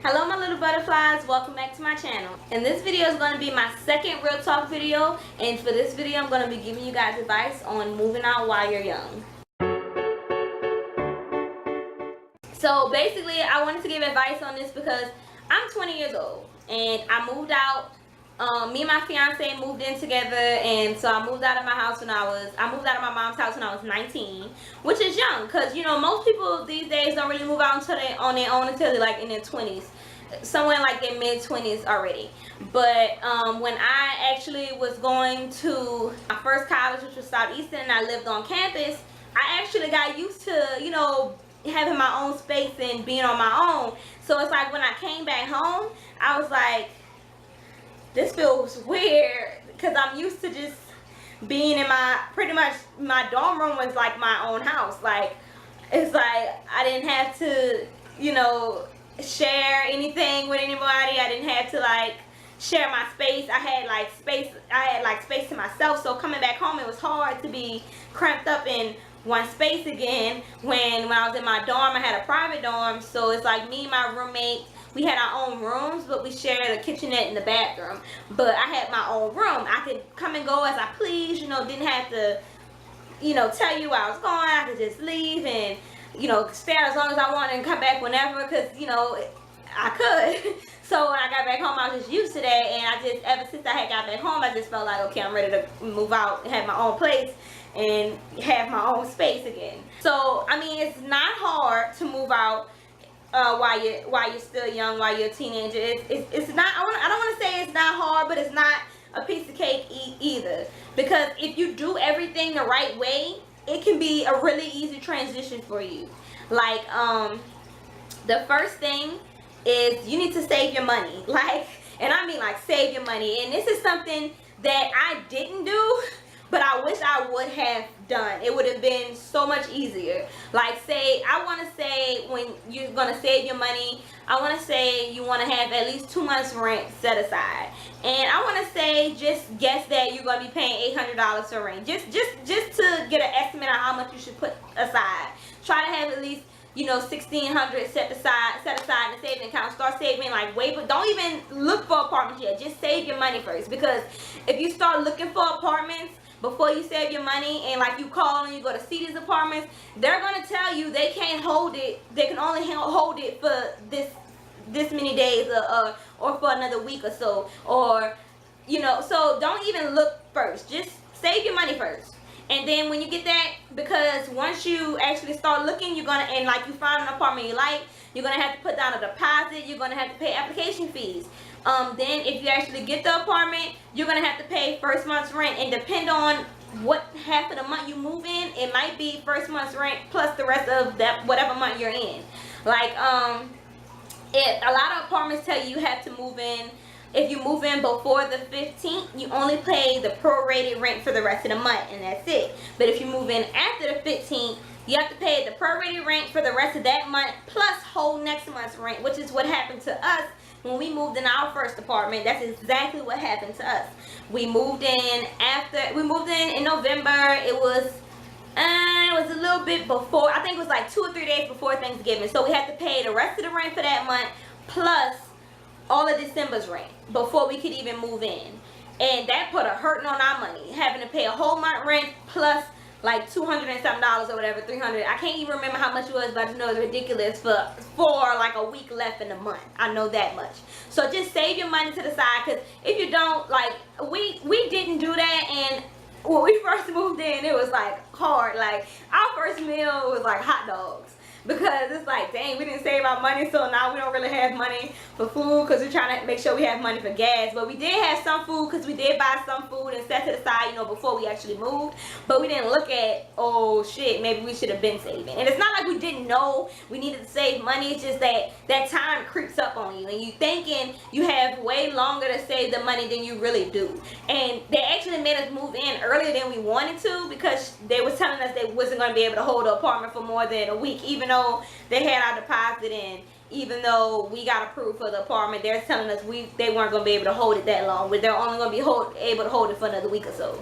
Hello my little butterflies, welcome back to my channel. And this video is going to be my second real talk video, and for this video I'm going to be giving you guys advice on moving out while you're young. So basically I wanted to give advice on this because I'm 20 years old and I moved out. Me and my fiance moved in together, and so I moved out of my house when I moved out of my mom's house when I was 19, which is young because you know most people these days don't really move out until on their own until they're like in their 20s, somewhere like their mid 20s already. But when I actually was going to my first college, which was Southeastern, and I lived on campus, I actually got used to, you know, having my own space and being on my own. So it's like when I came back home, I was like, this feels weird because I'm used to just being in pretty much my dorm room was like my own house. Like, it's like I didn't have to, you know, share anything with anybody. I didn't have to like share my space. I had space to myself. So coming back home, it was hard to be cramped up in one space again. When I was in my dorm, I had a private dorm, so it's like me and my roommate, we had our own rooms, but we shared a kitchenette and the bathroom. But I had my own room. I could come and go as I please, you know, didn't have to, you know, tell you where I was going. I could just leave and, you know, stay out as long as I wanted and come back whenever, because, you know, I could. So when I got back home, I was just used to that, and I just, ever since I had got back home, I just felt like, okay, I'm ready to move out and have my own place and have my own space again. So, I mean, it's not hard to move out while you're still young, while you're a teenager. It's not, I don't want to say it's not hard, but it's not a piece of cake either. Because if you do everything the right way, it can be a really easy transition for you. Like, the first thing is you need to save your money. Like, and I mean like save your money. And this is something that I didn't do, but I wish I would have done. It would have been so much easier. Like, say, I want to say when you're going to save your money, I want to say you want to have at least 2 months rent set aside. And I want to say, just guess that you're going to be paying $800 for rent. Just to get an estimate on how much you should put aside. Try to have at least, you know, $1,600 set aside in the saving account. Start saving like way, but don't even look for apartments yet. Just save your money first, because if you start looking for apartments before you save your money, and like you call and you go to see these apartments, they're gonna tell you they can't hold it. They can only hold it for this many days, or for another week or so, or you know. So don't even look first. Just save your money first. And then when you get that, because once you actually start looking, you're gonna, and like you find an apartment you like, you're gonna have to put down a deposit. You're gonna have to pay application fees. Then if you actually get the apartment, you're gonna have to pay first month's rent, and depend on what half of the month you move in, it might be first month's rent plus the rest of that whatever month you're in. Like a lot of apartments tell you have to move in. If you move in before the 15th, you only pay the prorated rent for the rest of the month, and that's it. But if you move in after the 15th, you have to pay the prorated rent for the rest of that month plus whole next month's rent, which is what happened to us when we moved in our first apartment. That's exactly what happened to us. We moved in in November. It was a little bit before, I think it was like 2 or 3 days before Thanksgiving. So we had to pay the rest of the rent for that month plus all of December's rent before we could even move in. And that put a hurting on our money, having to pay a whole month rent plus like $200 and something or whatever, $300. I can't even remember how much it was, but I just know it's ridiculous for like a week left in the month. I know that much. So just save your money to the side, because if you don't, like we didn't do that. And when we first moved in, it was like hard. Like our first meal was like hot dogs, because it's like, dang, we didn't save our money, so now we don't really have money for food, because we're trying to make sure we have money for gas. But we did have some food, because we did buy some food and set to the side, you know, before we actually moved. But we didn't look at, oh shit, maybe we should have been saving. And it's not like we didn't know we needed to save money. It's just that time creeps up on you, and you thinking you have way longer to save the money than you really do. And they actually made us move in earlier than we wanted to, because they was telling us they wasn't going to be able to hold the apartment for more than a week, even though they had our deposit in. Even though we got approved for the apartment, they're telling us they weren't going to be able to hold it that long. But they're only going to be able to hold it for another week or so.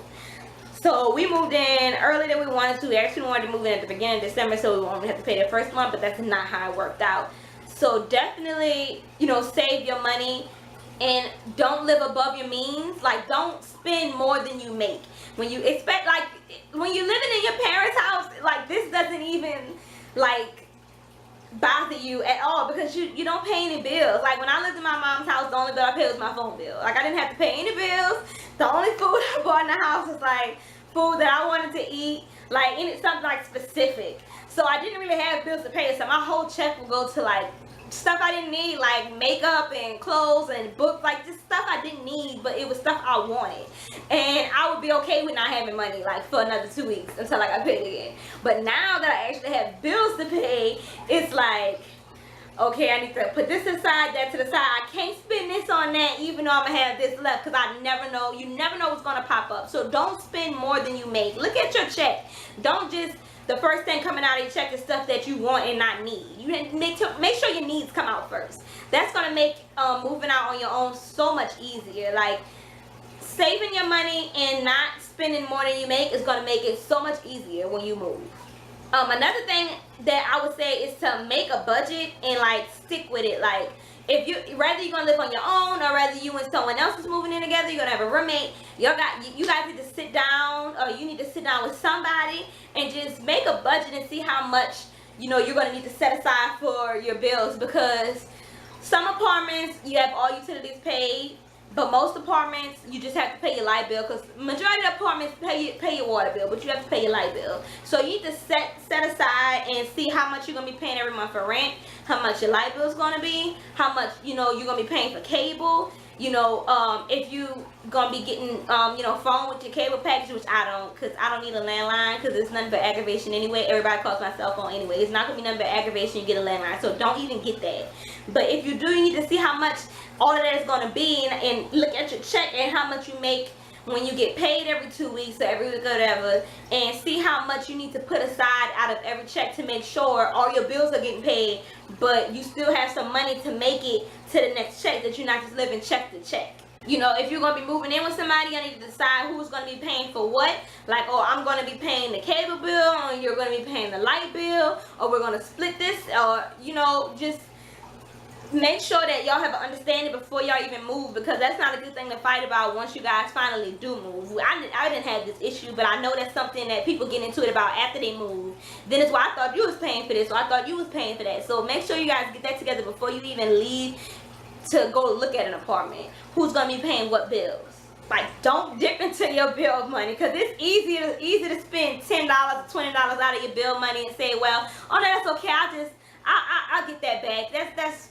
So we moved in earlier than we wanted to. We actually wanted to move in at the beginning of December, so we won't have to pay the first month, but that's not how it worked out. So definitely, you know, save your money and don't live above your means. Like, don't spend more than you make. When you expect, like, when you're living in your parents' house, like, this doesn't even, like, bother you at all, because you don't pay any bills. Like, when I lived in my mom's house, the only bill I paid was my phone bill. Like, I didn't have to pay any bills. The only food I bought in the house was like food that I wanted to eat, like something like specific. So I didn't really have bills to pay. So my whole check would go to like stuff I didn't need, like makeup and clothes and books, like just stuff I didn't need, but it was stuff I wanted. And I would be okay with not having money like for another 2 weeks until I got paid again. But now that I actually have bills to pay, it's like, okay, I need to put this aside, that to the side. I can't spend this on that, even though I'm gonna have this left, because I never know. You never know what's gonna pop up. So don't spend more than you make. Look at your check. Don't just, the first thing coming out of your check is stuff that you want and not need. You make sure your needs come out first. That's gonna make moving out on your own so much easier. Like, saving your money and not spending more than you make is gonna make it so much easier when you move. Another thing that I would say is to make a budget and like stick with it. Like, if you, whether you're gonna live on your own or whether you and someone else is moving in together, you're gonna have a roommate, you guys need to sit down, or you need to sit down with somebody and just make a budget and see how much, you know, you're gonna need to set aside for your bills. Because some apartments you have all utilities paid, but most apartments you just have to pay your light bill, because majority of apartments pay your water bill, but you have to pay your light bill. So you need to set aside and see how much you're gonna be paying every month for rent, how much your light bill is gonna be, how much, you know, you're gonna be paying for cable. You know, if you gonna be getting you know, phone with your cable package, which I don't, because I don't need a landline, because it's nothing but aggravation anyway. Everybody calls my cell phone anyway. It's not gonna be nothing but aggravation. You get a landline, so don't even get that. But if you do, you need to see how much all of that is gonna be, and look at your check and how much you make when you get paid every 2 weeks or every week or whatever, and see how much you need to put aside out of every check to make sure all your bills are getting paid, but you still have some money to make it to the next check, that you're not just living check to check. You know, if you're going to be moving in with somebody, you need to decide who's going to be paying for what. Like, oh, I'm going to be paying the cable bill, or you're going to be paying the light bill, or we're going to split this, or, you know, just make sure that y'all have an understanding before y'all even move, because that's not a good thing to fight about once you guys finally do move. I didn't have this issue, but I know that's something that people get into it about after they move. Then it's why I thought you was paying for this, or I thought you was paying for that. So make sure you guys get that together before you even leave to go look at an apartment. Who's gonna be paying what bills? Like, don't dip into your bill money, because it's easy to spend $10 or $20 out of your bill money and say, well, oh no, that's okay, I'll get that back.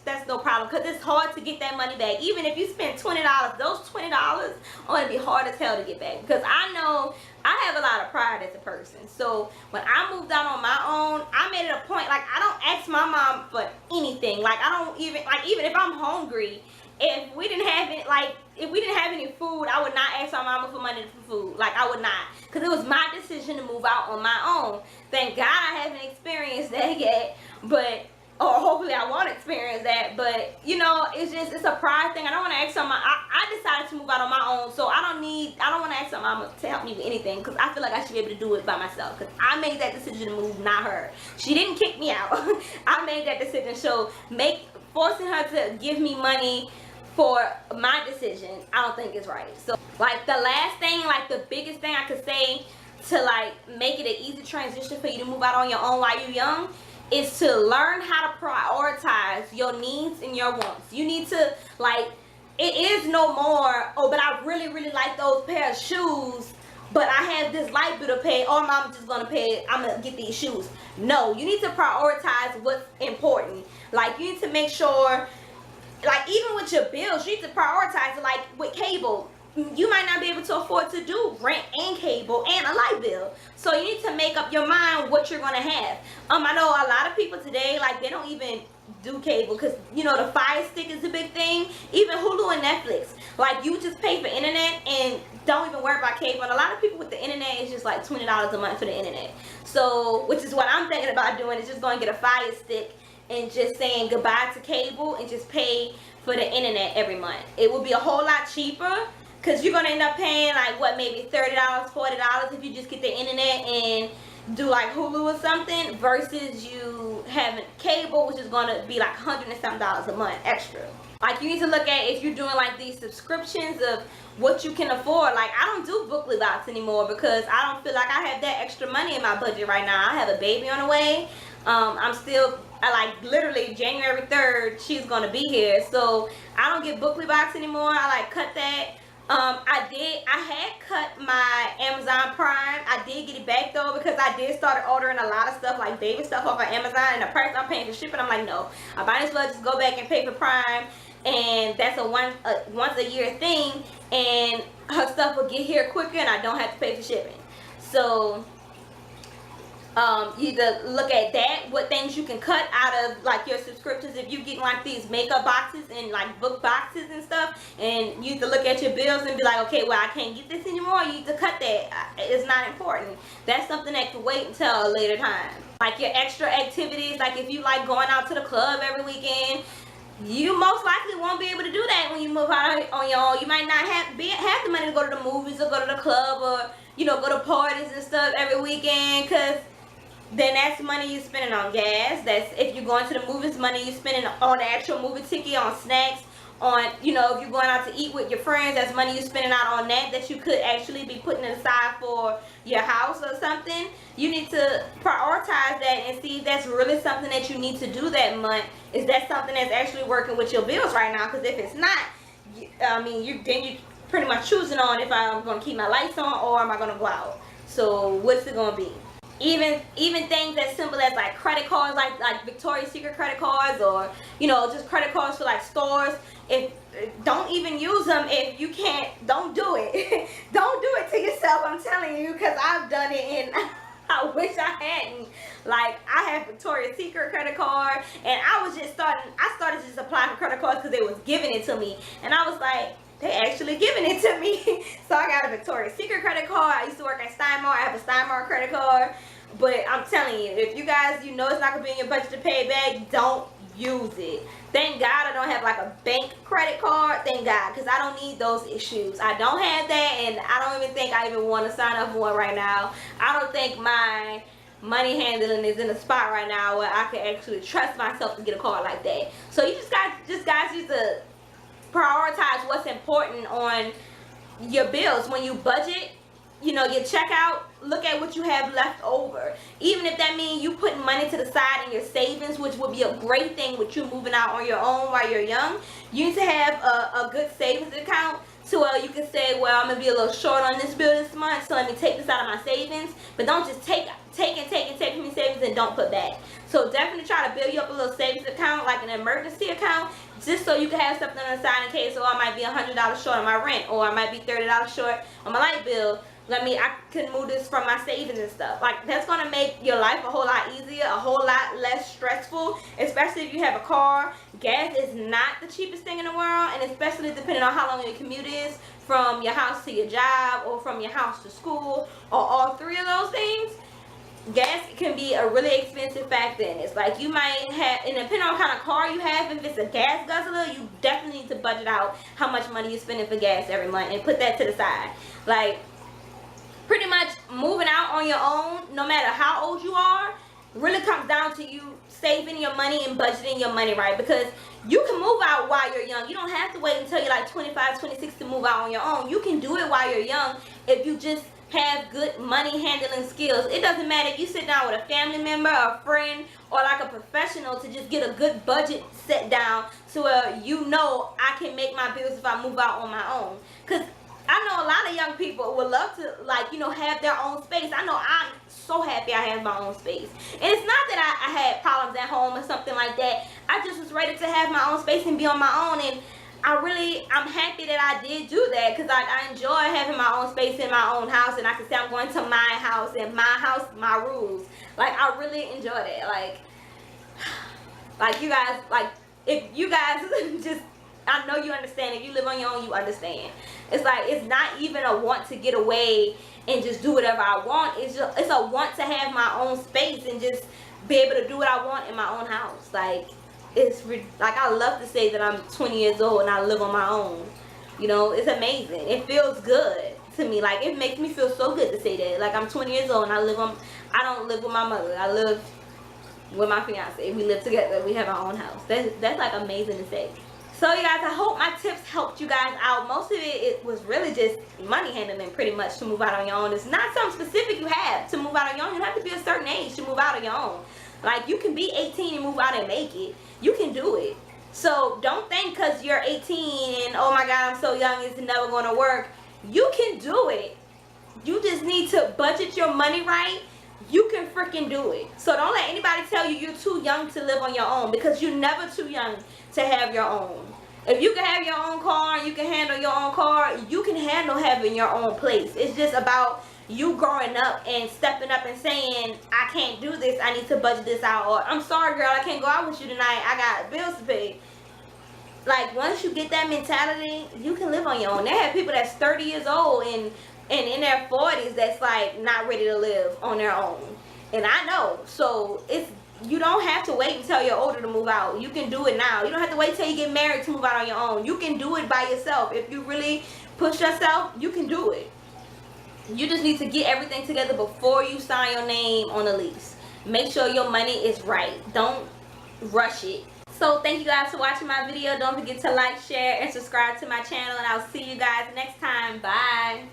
That's no problem, because it's hard to get that money back. Even if you spend $20, those $20 are going to be hard as hell to get back. Because I know I have a lot of pride as a person. So when I moved out on my own, I made it a point, like, I don't ask my mom for anything. Like, I don't even, like, even if I'm hungry, if we didn't have it, like, if we didn't have any food, I would not ask my mama for money for food. Like, I would not, because it was my decision to move out on my own. Thank God I haven't experienced that yet, but, or hopefully I won't experience that. But, you know, it's a pride thing. I don't want to ask my, I decided to move out on my own, so I don't want to ask my mama to help me with anything, because I feel like I should be able to do it by myself, because I made that decision to move, not her. She didn't kick me out. I made that decision. So forcing her to give me money for my decision, I don't think is right. So, like, the last thing, like the biggest thing I could say to like make it an easy transition for you to move out on your own while you're young, is to learn how to prioritize your needs and your wants. You need to, like, it is no more, oh, but I really, really like those pair of shoes, but I have this light bill to pay, or I'm just gonna pay it, I'm gonna get these shoes. No, you need to prioritize what's important. Like, you need to make sure, like, even with your bills, you need to prioritize it. Like with cable, you might not be able to afford to do rent and cable and a light bill. So you need to make up your mind what you're gonna have. I know a lot of people today, like, they don't even do cable, because, you know, the Fire Stick is a big thing. Even Hulu and Netflix, like, you just pay for internet and don't even worry about cable. And a lot of people with the internet, is just like $20 a month for the internet. So, which is what I'm thinking about doing, is just going to get a Fire Stick and just saying goodbye to cable and just pay for the internet every month. It will be a whole lot cheaper, because you're going to end up paying like, what, maybe $30, $40 if you just get the internet, and do like Hulu or something versus you having cable, which is gonna be like $100 and something a month extra. Like you need to look at if you're doing like these subscriptions of what you can afford. Like I don't do bookly box anymore because I don't feel like I have that extra money in my budget right now. I have a baby on the way. I like literally January 3rd she's gonna be here, so I don't get bookly box anymore. I like cut that. I had cut my Amazon Prime. I did get it back though because I did start ordering a lot of stuff like baby stuff off of Amazon, and the price I'm paying for shipping, I'm like, no, I might as well just go back and pay for Prime, and that's a once a year thing, and her stuff will get here quicker and I don't have to pay for shipping. So you either look at that, what things you can cut out of like your subscriptions. If you get like these makeup boxes and like book boxes and stuff, and you either look at your bills and be like, okay, well I can't get this anymore, you need to cut that. It's not important. That's something that can wait until a later time. Like your extra activities, like if you like going out to the club every weekend, you most likely won't be able to do that when you move out on your own. You might not have the money to go to the movies or go to the club or, you know, go to parties and stuff every weekend, because then that's money you're spending on gas. That's if you're going to the movies, money you're spending on the actual movie ticket, on snacks, on, you know, if you're going out to eat with your friends, that's money you're spending out on that you could actually be putting aside for your house or something. You need to prioritize that and see if that's really something that you need to do that month. Is that something that's actually working with your bills right now? Because if it's not, I mean, you're pretty much choosing on if I'm going to keep my lights on or am I going to go out. So what's it going to be? Even things as simple as like credit cards, like Victoria's Secret credit cards, or, you know, just credit cards for like stores. If don't even use them if you can't. Don't do it. Don't do it to yourself. I'm telling you, because I've done it and I wish I hadn't. Like I have Victoria's Secret credit card, and I started just applying for credit cards because they was giving it to me, and I was like, they actually giving it to me. So I got a Victoria's Secret credit card. I used to work at Steinmart. I have a Steinmart credit card. But I'm telling you, if you guys, you know it's not going to be in your budget to pay it back, don't use it. Thank God I don't have like a bank credit card. Thank God, because I don't need those issues. I don't have that, and I don't even think I even want to sign up for one right now. I don't think my money handling is in a spot right now where I can actually trust myself to get a card like that. So you guys need to prioritize what's important on your bills. When you budget, you know, your checkout, look at what you have left over. Even if that means you putting money to the side in your savings, which would be a great thing with you moving out on your own while you're young. You need to have a good savings account to where you can say, well, I'm going to be a little short on this bill this month, so let me take this out of my savings. But don't just take from your savings and don't put back. So definitely try to build you up a little savings account, like an emergency account, just so you can have something on the side in case, oh, I might be $100 short on my rent, or I might be $30 short on my light bill. I can move this from my savings and stuff. Like, that's going to make your life a whole lot easier, a whole lot less stressful, especially if you have a car. Gas is not the cheapest thing in the world, and especially depending on how long your commute is from your house to your job or from your house to school, or all three of those things. Gas can be a really expensive factor in this. Like, you might have, and depending on what kind of car you have, if it's a gas guzzler, you definitely need to budget out how much money you're spending for gas every month and put that to the side. Like, pretty much moving out on your own, no matter how old you are, really comes down to you saving your money and budgeting your money right. Because you can move out while you're young. You don't have to wait until you're like 25, 26 to move out on your own. You can do it while you're young if you just have good money handling skills. It doesn't matter if you sit down with a family member, a friend, or like a professional to just get a good budget set down so you know I can make my bills if I move out on my own. Because I know a lot of young people would love to, like, you know, have their own space. I know I'm so happy I have my own space. And it's not that I had problems at home or something like that. I just was ready to have my own space and be on my own. And I'm happy that I did do that, because I enjoy having my own space in my own house. And I can say I'm going to my house, and my house, my rules. Like, I really enjoy that. Like you guys, like, if you guys just, I know you understand. If you live on your own, you understand. It's like, it's not even a want to get away and just do whatever I want. It's a want to have my own space and just be able to do what I want in my own house. Like, like, I love to say that I'm 20 years old and I live on my own. You know, it's amazing. It feels good to me. Like, it makes me feel so good to say that. Like, I'm 20 years old and I don't live with my mother. I live with my fiance. We live together. We have our own house. That's like amazing to say. So you guys, I hope my tips helped you guys out. Most of it was really just money handling pretty much to move out on your own. It's not something specific you have to move out on your own. You have to be a certain age to move out on your own. Like, you can be 18 and move out and make it. You can do it. So don't think because you're 18 and, oh my God, I'm so young, it's never going to work. You can do it. You just need to budget your money right. You can freaking do it. So don't let anybody tell you you're too young to live on your own, because you're never too young to have your own. If you can have your own car and you can handle your own car, you can handle having your own place. It's just about you growing up and stepping up and saying, I can't do this, I need to budget this out, or I'm sorry girl, I can't go out with you tonight, I got bills to pay. Like, once you get that mentality, you can live on your own. They have people that's 30 years old and in their 40s that's like not ready to live on their own. And I know. So you don't have to wait until you're older to move out. You can do it now. You don't have to wait till you get married to move out on your own. You can do it by yourself. If you really push yourself, you can do it. You just need to get everything together before you sign your name on the lease. Make sure your money is right. Don't rush it. So thank you guys for watching my video. Don't forget to like, share, and subscribe to my channel. And I'll see you guys next time. Bye.